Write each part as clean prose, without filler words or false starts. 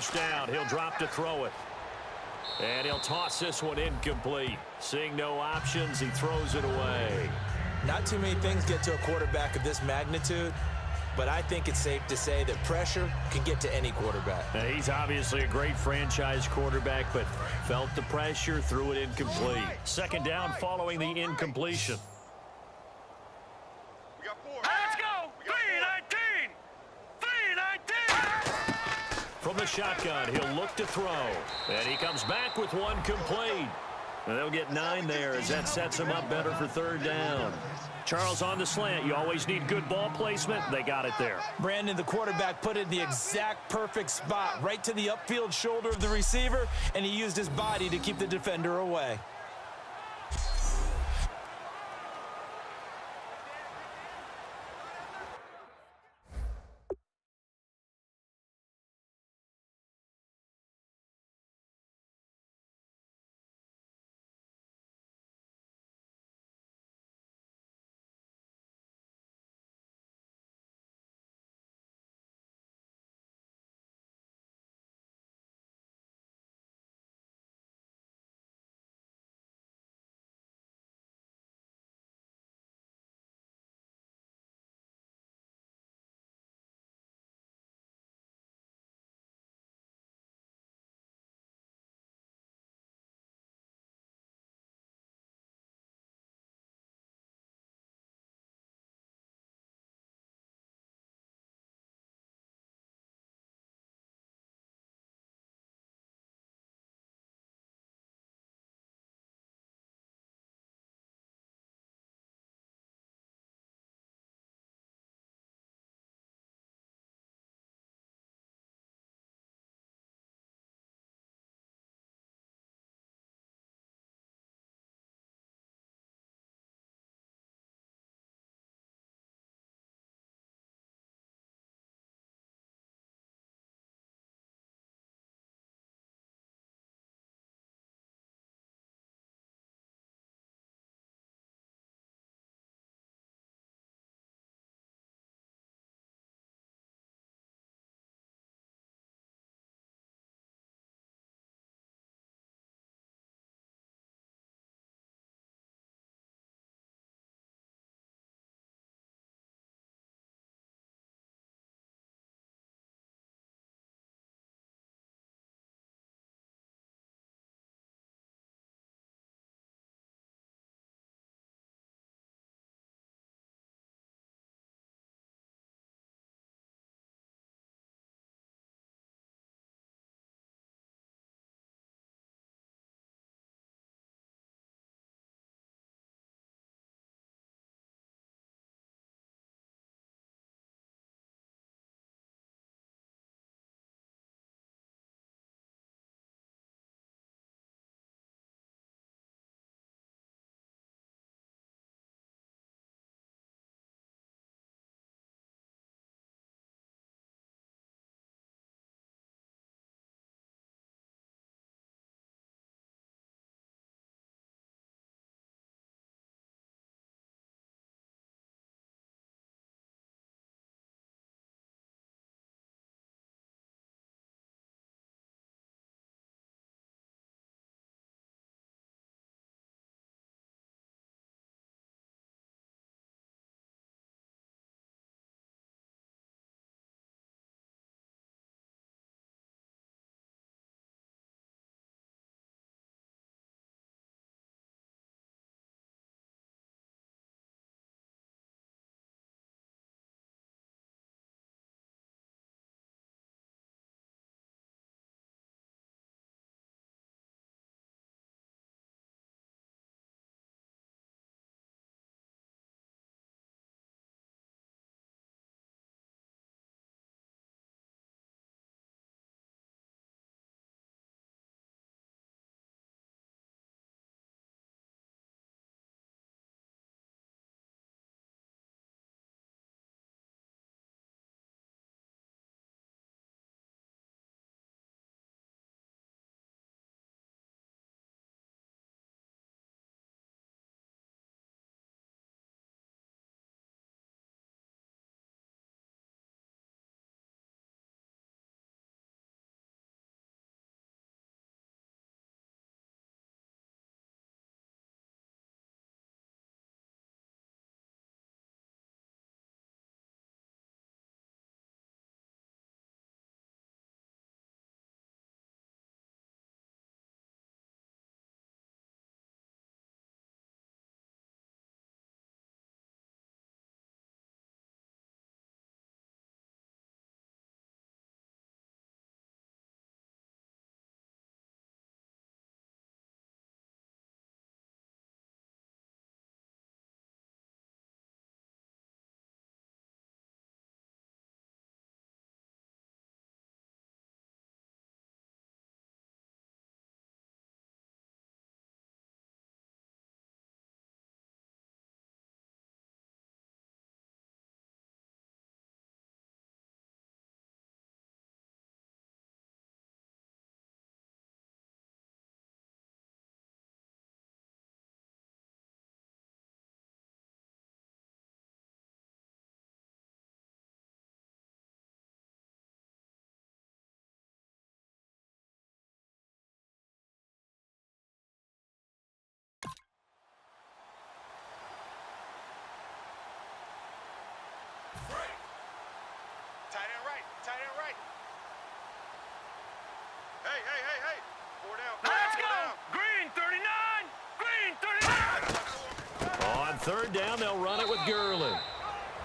first down. He'll drop to throw it. And he'll toss this one incomplete. Seeing no options, he throws it away. Not too many things get to a quarterback of this magnitude, but I think it's safe to say that pressure can get to any quarterback. Now, he's obviously a great franchise quarterback, but felt the pressure, threw it incomplete. Second down following the incompletion. Let's go! 319! 319! From the shotgun, he'll look to throw. And he comes back with one complete. And they'll get 9 there as that sets him up better for third down. Charles, on the slant, you always need good ball placement. They got it there. Brandon, the quarterback, put it in the exact perfect spot, right to the upfield shoulder of the receiver, and he used his body to keep the defender away. Hey. 4 down. Let's go. Green 39. Green 39. On third down, they'll run it with Gurley.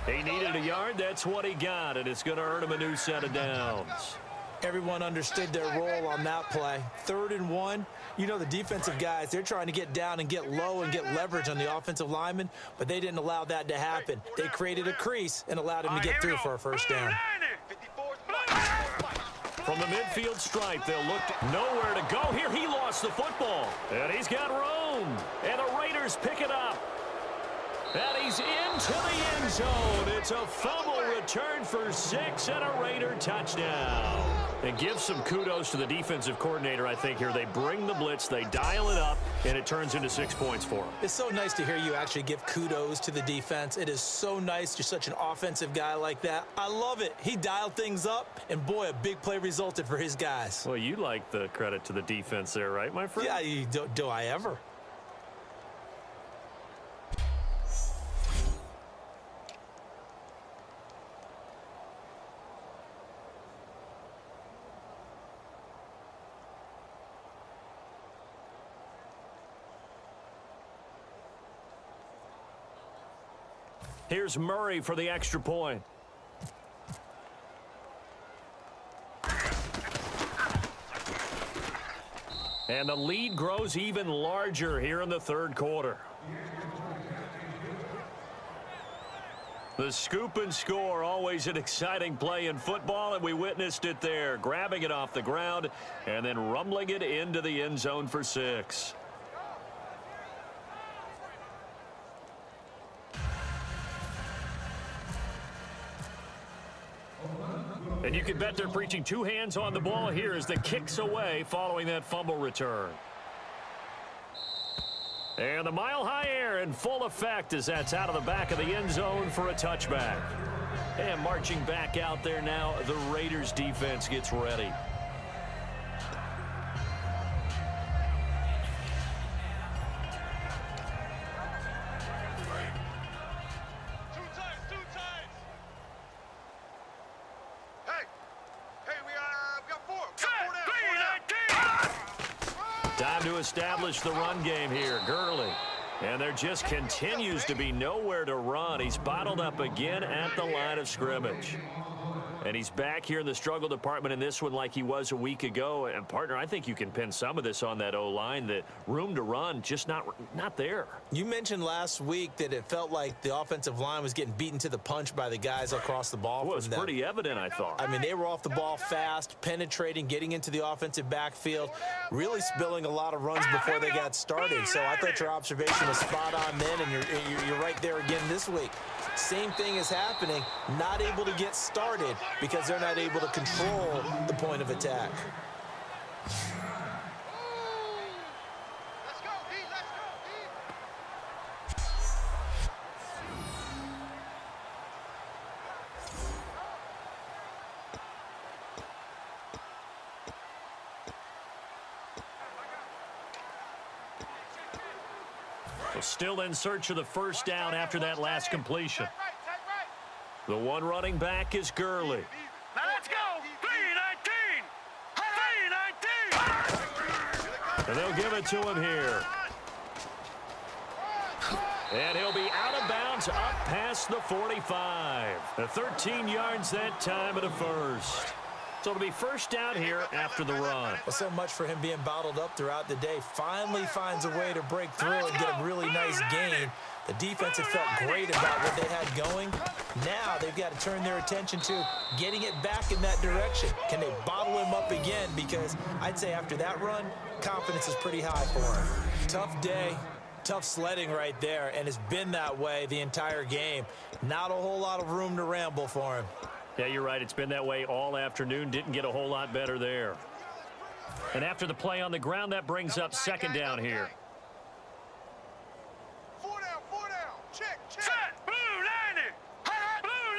He needed a yard. That's what he got, and it's going to earn him a new set of downs. Everyone understood their role on that play. 3rd and 1. You know, the defensive guys, they're trying to get down and get low and get leverage on the offensive lineman, but they didn't allow that to happen. They created a crease and allowed him to get through for a first down. From the midfield stripe, they'll look nowhere to go. Here, he lost the football, and he's got room. And the Raiders pick it up. And he's into the end zone. It's a fumble return for 6 and a Raider touchdown. And give some kudos to the defensive coordinator, I think, here. They bring the blitz, they dial it up, and it turns into 6 points for them. It's so nice to hear you actually give kudos to the defense. It is so nice. You're such an offensive guy like that. I love it. He dialed things up, and boy, a big play resulted for his guys. Well, you like the credit to the defense there, right, my friend? Yeah, do I ever? Here's Murray for the extra point. And the lead grows even larger here in the third quarter. The scoop and score, always an exciting play in football, and we witnessed it there. Grabbing it off the ground and then rumbling it into the end zone for 6. And you can bet they're preaching 2 hands on the ball here as the kick's away following that fumble return. And the mile-high air in full effect as that's out of the back of the end zone for a touchback. And marching back out there now, the Raiders defense gets ready. Time to establish the run game here. Gurley. And there just continues to be nowhere to run. He's bottled up again at the line of scrimmage. And he's back here in the struggle department in this one like he was a week ago. And, partner, I think you can pin some of this on that O-line. The room to run just not there. You mentioned last week that it felt like the offensive line was getting beaten to the punch by the guys across the ball. Well, it was pretty evident, I thought. I mean, they were off the ball fast, penetrating, getting into the offensive backfield, really spilling a lot of runs before they got started. So I thought your observation was spot on then, and you're right there again this week. Same thing is happening, not able to get started because they're not able to control the point of attack. Still in search of the first down after that last completion. The one running back is Gurley. Now let's go. 3-19. 3-19. And they'll give it to him here. And he'll be out of bounds up past the 45. The 13 yards that time of the first. So it'll be first down here after the run. Well, so much for him being bottled up throughout the day. Finally finds a way to break through and get a really nice gain. The defense had felt great about what they had going. Now they've got to turn their attention to getting it back in that direction. Can they bottle him up again? Because I'd say after that run, confidence is pretty high for him. Tough day. Tough sledding right there, and it's been that way the entire game. Not a whole lot of room to ramble for him. Yeah, you're right. It's been that way all afternoon. Didn't get a whole lot better there. And after the play on the ground, that brings up second down here. 4 down. Check. Set. Blue 90. Blue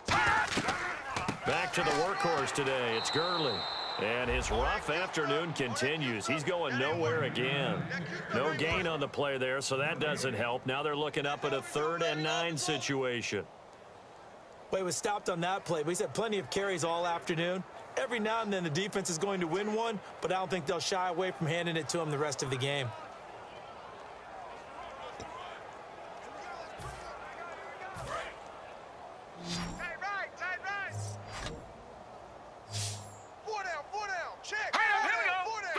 90. Back to the workhorse today. It's Gurley. And his rough afternoon continues. He's going nowhere again. No gain on the play there, so that doesn't help. Now they're looking up at a 3rd and 9 situation. Well, he was stopped on that play, but he's had plenty of carries all afternoon. Every now and then the defense is going to win one, but I don't think they'll shy away from handing it to him the rest of the game. Tight right, tight right. Four down, check. Here we go. Four down.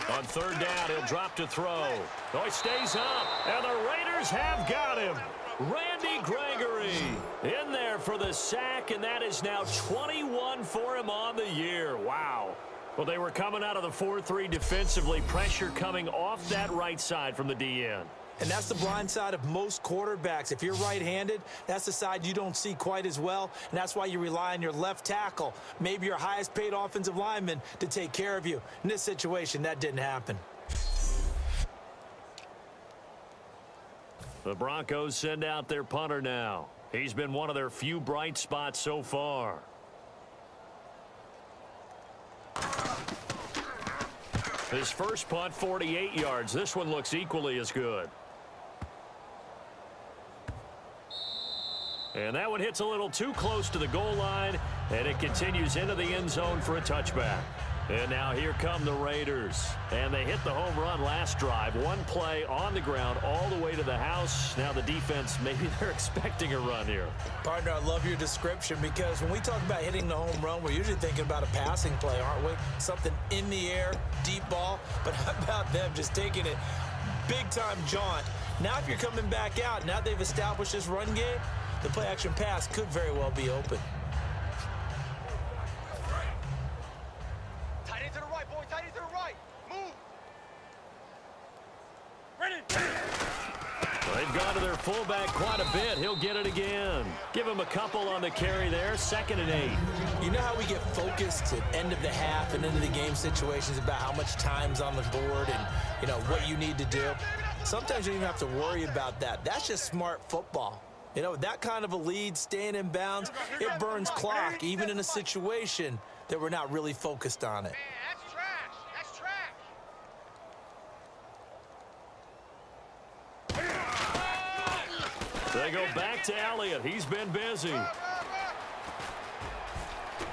3-19. On third down, he'll drop to throw. Oh, he stays up, and the Raiders have got him. Randy Gregory in there for the sack, and that is now 21 for him on the year. Wow. Well, they were coming out of the 4-3 defensively. Pressure coming off that right side from the DN. And that's the blind side of most quarterbacks. If you're right-handed, that's the side you don't see quite as well, and that's why you rely on your left tackle, maybe your highest-paid offensive lineman, to take care of you. In this situation, that didn't happen. The Broncos send out their punter now. He's been one of their few bright spots so far. His first punt, 48 yards. This one looks equally as good. And that one hits a little too close to the goal line, and it continues into the end zone for a touchback. And now here come the Raiders. And they hit the home run last drive. One play on the ground all the way to the house. Now the defense, maybe they're expecting a run here. Partner, I love your description, because when we talk about hitting the home run, we're usually thinking about a passing play, aren't we? Something in the air, deep ball. But how about them just taking it big-time jaunt? Now if you're coming back out, now they've established this run game, the play-action pass could very well be open. Tight end to the right, boy. Tight end to the right. Move. They've gone to their fullback quite a bit. He'll get it again. Give him a couple on the carry there. 2nd and 8. You know how we get focused at end of the half and into the game situations about how much time's on the board and, you know, what you need to do? Sometimes you don't even have to worry about that. That's just smart football. You know, with that kind of a lead, staying in bounds, it burns clock, even in a situation that we're not really focused on it. Man, that's trash. That's trash. They go back to Elliott. He's been busy.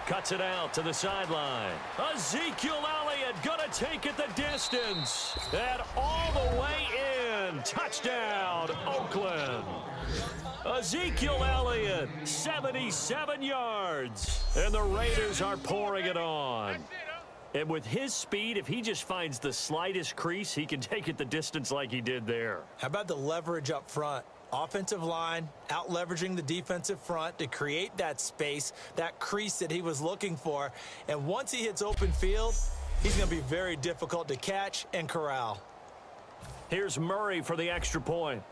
Cuts it out to the sideline. Ezekiel Elliott gonna take it the distance. And all the way in. Touchdown, Oakland. Ezekiel Elliott, 77 yards. And the Raiders are pouring it on. And with his speed, if he just finds the slightest crease, he can take it the distance like he did there. How about the leverage up front? Offensive line out leveraging the defensive front to create that space, that crease that he was looking for. And once he hits open field, he's going to be very difficult to catch and corral. Here's Murray for the extra point.